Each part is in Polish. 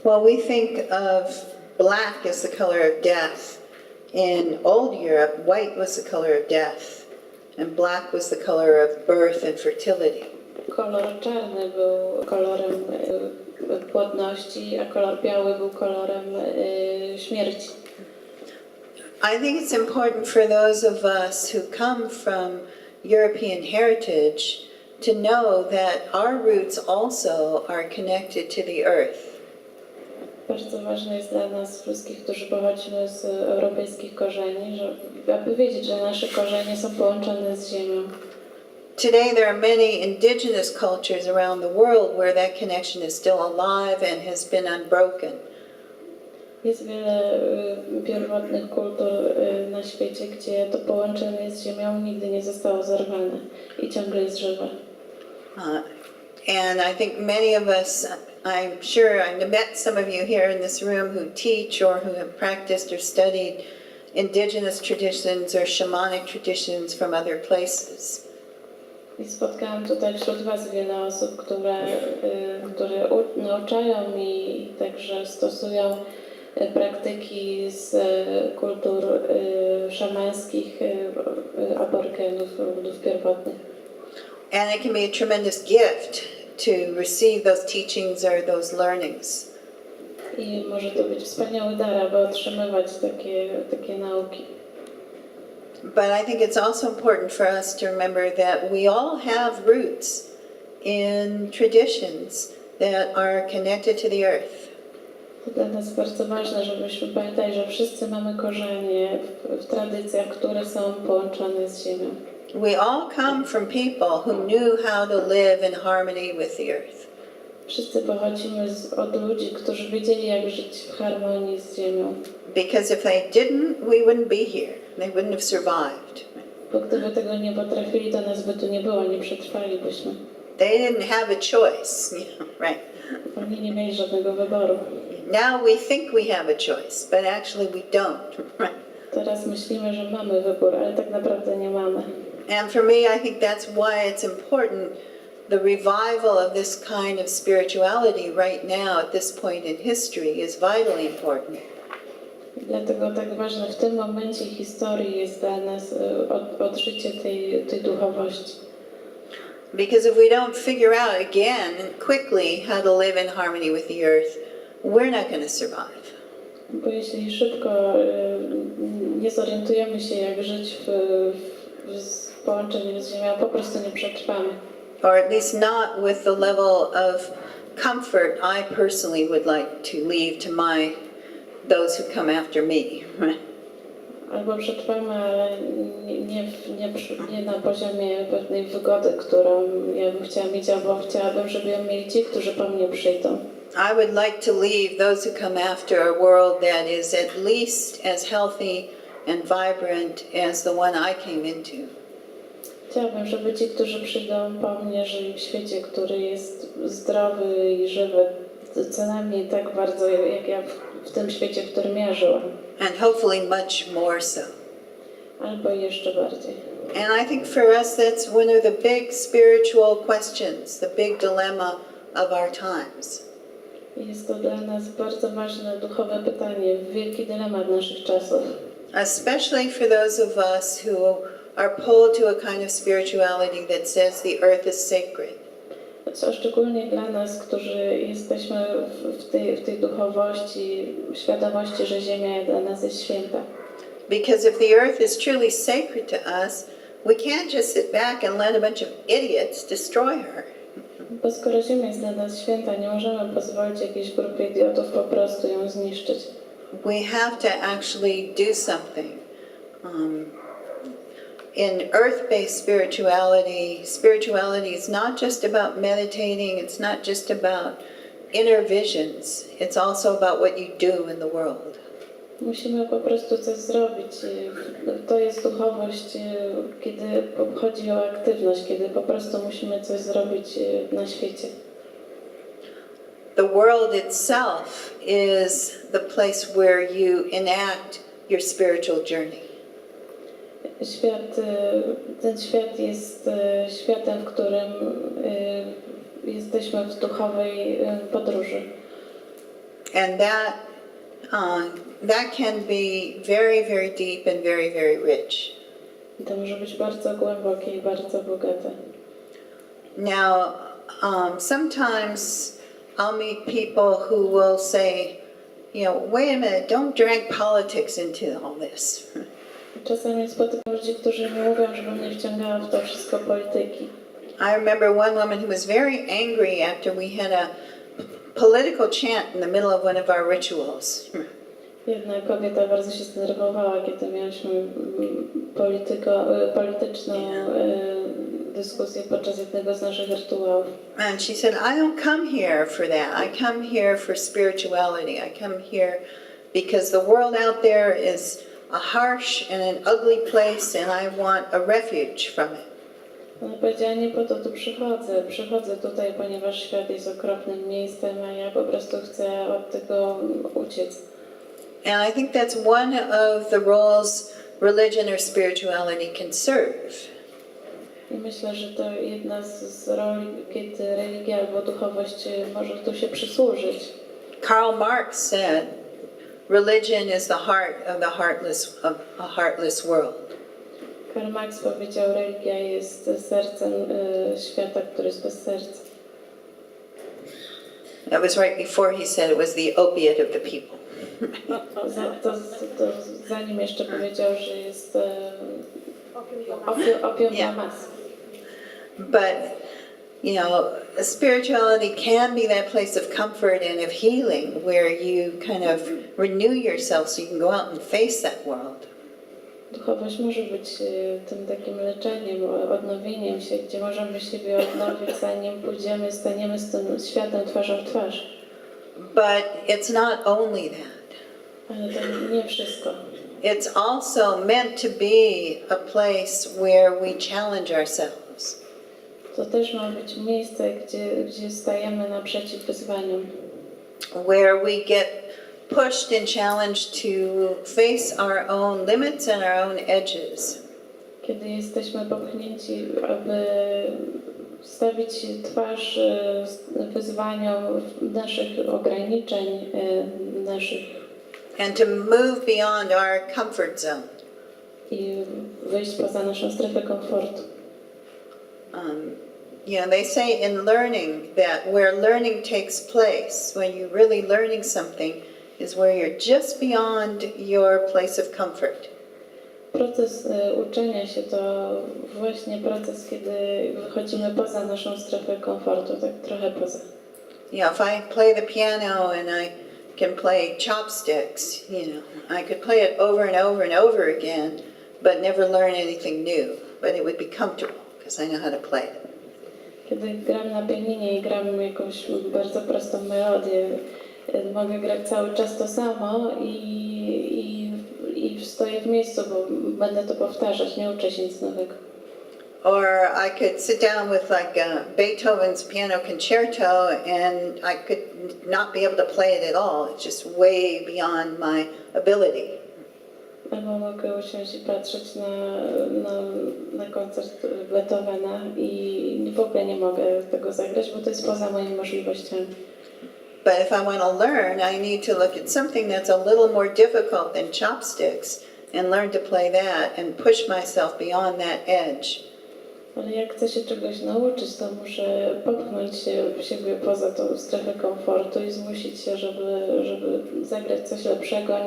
Well, we think of black as the color of death. In old Europe, white was the color of death, and black was the color of birth and fertility. Kolor czarny był kolorem płodności, a kolor biały był kolorem śmierci. I think it's important for those of us who come from European heritage to know that our roots also are connected to the earth. Bardzo ważne jest dla nas wszystkich, którzy pochodzimy z europejskich korzeni, aby wiedzieć, że nasze korzenie są połączone z ziemią. Today there are many indigenous cultures around the world where that connection is still alive and has been unbroken. Jest wiele pierwotnych kultur na świecie, gdzie to połączenie z ziemią nigdy nie zostało zerwane i ciągle jest żywe. And I think many of us, I'm sure I've met some of you here in this room who teach or who have practiced or studied indigenous traditions or shamanic traditions from other places. I spotkałam tutaj wśród Was wiele osób, które nauczają i także stosują praktyki z kultur szamańskich aborygenów, ludów pierwotnych. And it can be a tremendous gift to receive those teachings or those learnings. I może to być wspaniały dar, aby otrzymywać takie nauki. But I think it's also important for us to remember that we all have roots in traditions that are connected to the earth. To dla nas bardzo ważne, żebyśmy pamiętali, że wszyscy mamy korzenie w tradycjach, które są połączone z ziemią. We all come from people who knew how to live in harmony with the earth. Wszyscy pochodzimy od ludzi, którzy wiedzieli, jak żyć w harmonii z ziemią. Because if they didn't, we wouldn't be here. They wouldn't have survived. Bo gdyby tego nie potrafili, to nas by tu nie było, nie przetrwalibyśmy. They didn't have a choice, right? Oni nie mieli żadnego wyboru. Now we think we have a choice, but actually we don't, right? Teraz myślimy, że mamy wybór, ale tak naprawdę nie mamy. And for me, I think that's why it's important, the revival of this kind of spirituality right now at this point in history is vitally important. Dlatego tak ważne w tym momencie historii jest dla nas odżycie tej duchowości. Because if we don't figure out again and quickly how to live in harmony with the earth, we're not going to survive. Bo jeśli szybko nie zorientujemy się, jak żyć w połączeniu z ziemią, po prostu nie przetrwamy. Or at least not with the level of comfort I personally would like to leave to those who come after me. Albo przetrwamy, ale nie na poziomie pewnej wygody, którą ja bym chciała mieć, albo chciałabym, żeby ją mieli ci, którzy po mnie przyjdą. I would like to leave those who come after a world that is at least as healthy and vibrant as the one I came into. Chciałabym, żeby ci, którzy przyjdą po mnie, żyli w świecie, który jest zdrowy i żywy, co najmniej tak bardzo, jak ja w tym świecie, w którym ja żyłam. And hopefully much more so. Albo jeszcze bardziej. And I think for us that's one of the big spiritual questions, the big dilemma of our times. Jest to dla nas bardzo ważne duchowe pytanie, wielki dylemat naszych czasów. Especially for those of us who are pulled to a kind of spirituality that says the earth is sacred. Co szczególnie dla nas, którzy jesteśmy w tej duchowości, świadomości, że Ziemia dla nas jest święta. Because if the earth is truly sacred to us, we can't just sit back and let a bunch of idiots destroy her. Bo skoro Ziemia jest dla nas święta, nie możemy pozwolić jakiejś grupie idiotów po prostu ją zniszczyć. We have to actually do something. In earth-based spirituality is not just about meditating, it's not just about inner visions, it's also about what you do in the world. Musimy po prostu coś zrobić. To jest duchowość, kiedy chodzi o aktywność, kiedy po prostu musimy coś zrobić na świecie. The world itself is the place where you enact your spiritual journey. Ten świat jest światem, w którym jesteśmy w duchowej podróży. And that can be very, very deep and very, very rich. I to może być bardzo głębokie i bardzo bogate. Now, sometimes I'll meet people who will say, wait a minute, don't drag politics into all this. Czasami spotykam ludzi, którzy mi mówią, żebym nie wciągała w to wszystko polityki. I remember one woman who was very angry after we had a political chant in the middle of one of our rituals. Jedna kobieta bardzo się zdenerwowała, kiedy mieliśmy polityczną dyskusję podczas jednego z naszych rytuałów. And she said, I don't come here for that. I come here for spirituality. I come here because the world out there is a harsh and an ugly place and I want a refuge from it. Ona powiedziała, nie po to tu przychodzę. Przychodzę tutaj, ponieważ świat jest okropnym miejscem, a ja po prostu chcę od tego uciec. And I think that's one of the roles religion or spirituality can serve. I myślę, że to jedna z roli, kiedy religia albo duchowość może tu się przysłużyć. Karl Marx said, religion is the heart of a heartless world. Karl Marx powiedział, religia jest sercem świata, który jest bez serca. That was right before he said it was the opiate of the people. To zanim jeszcze powiedział, że jest opium dla mas. But, spirituality can be that place of comfort and of healing where you kind of renew yourself so you can go out and face that world. Duchowość może być tym takim leczeniem, odnowieniem się, gdzie możemy siebie odnowić, zanim staniemy z tym światem twarzą w twarz. But it's not only that. Ale to nie wszystko. It's also meant to be a place where we challenge ourselves. To też ma być miejsce, gdzie stajemy naprzeciw wyzwaniom. Where we get pushed and challenged to face our own limits and our own edges. Kiedy jesteśmy popchnięci, aby stawić twarz wyzwaniom naszych ograniczeń, And to move beyond our comfort zone. I wyjść poza naszą strefę komfortu. They say in learning that where learning takes place, when you're really learning something, is where you're just beyond your place of comfort. Proces uczenia się to właśnie proces, kiedy wychodzimy poza naszą strefę komfortu, tak trochę poza. If I play the piano and I can play chopsticks, I could play it over and over and over again, but never learn anything new. But it would be comfortable because I know how to play it. Kiedy gram na pianinie i gram jakąś bardzo prostą melodię, mogę grać cały czas to samo i stoję w miejscu, bo będę to powtarzać, nie uczę się nic nowego. Or I could sit down with Beethoven's piano concerto and I could not be able to play it at all. It's just way beyond my ability. Albo mogę usiąść i patrzeć na koncert Beethovena i w ogóle nie mogę tego zagrać, bo to jest poza moimi możliwościami. But if I want to learn, I need to look at something that's a little more difficult than chopsticks and learn to play that and push myself beyond that edge. Ale jak chcę się czegoś nauczyć, to muszę popchnąć siebie poza tą strefę komfortu i zmusić się, żeby zagrać coś lepszego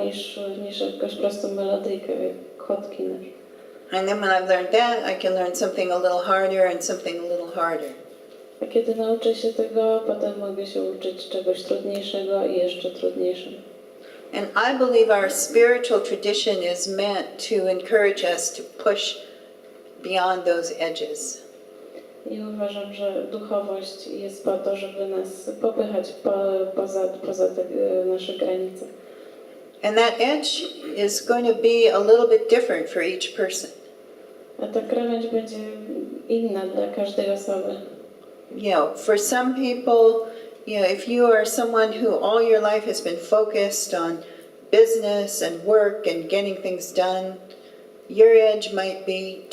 niż jakąś prostą melodyjkę, jak Hotkin. And then when I've learned that, I can learn something a little harder and something a little harder. A kiedy nauczę się tego, potem mogę się uczyć czegoś trudniejszego i jeszcze trudniejszego. And I believe our spiritual tradition is meant to encourage us to push beyond those edges. I uważam, że duchowość jest po to, żeby nas popychać poza te nasze granice. And that edge is going to be a little bit different for each person. A ta krawędź będzie inna dla każdej osoby. For some people, if you are someone who all your life has been focused on business and work and getting things done, your edge might be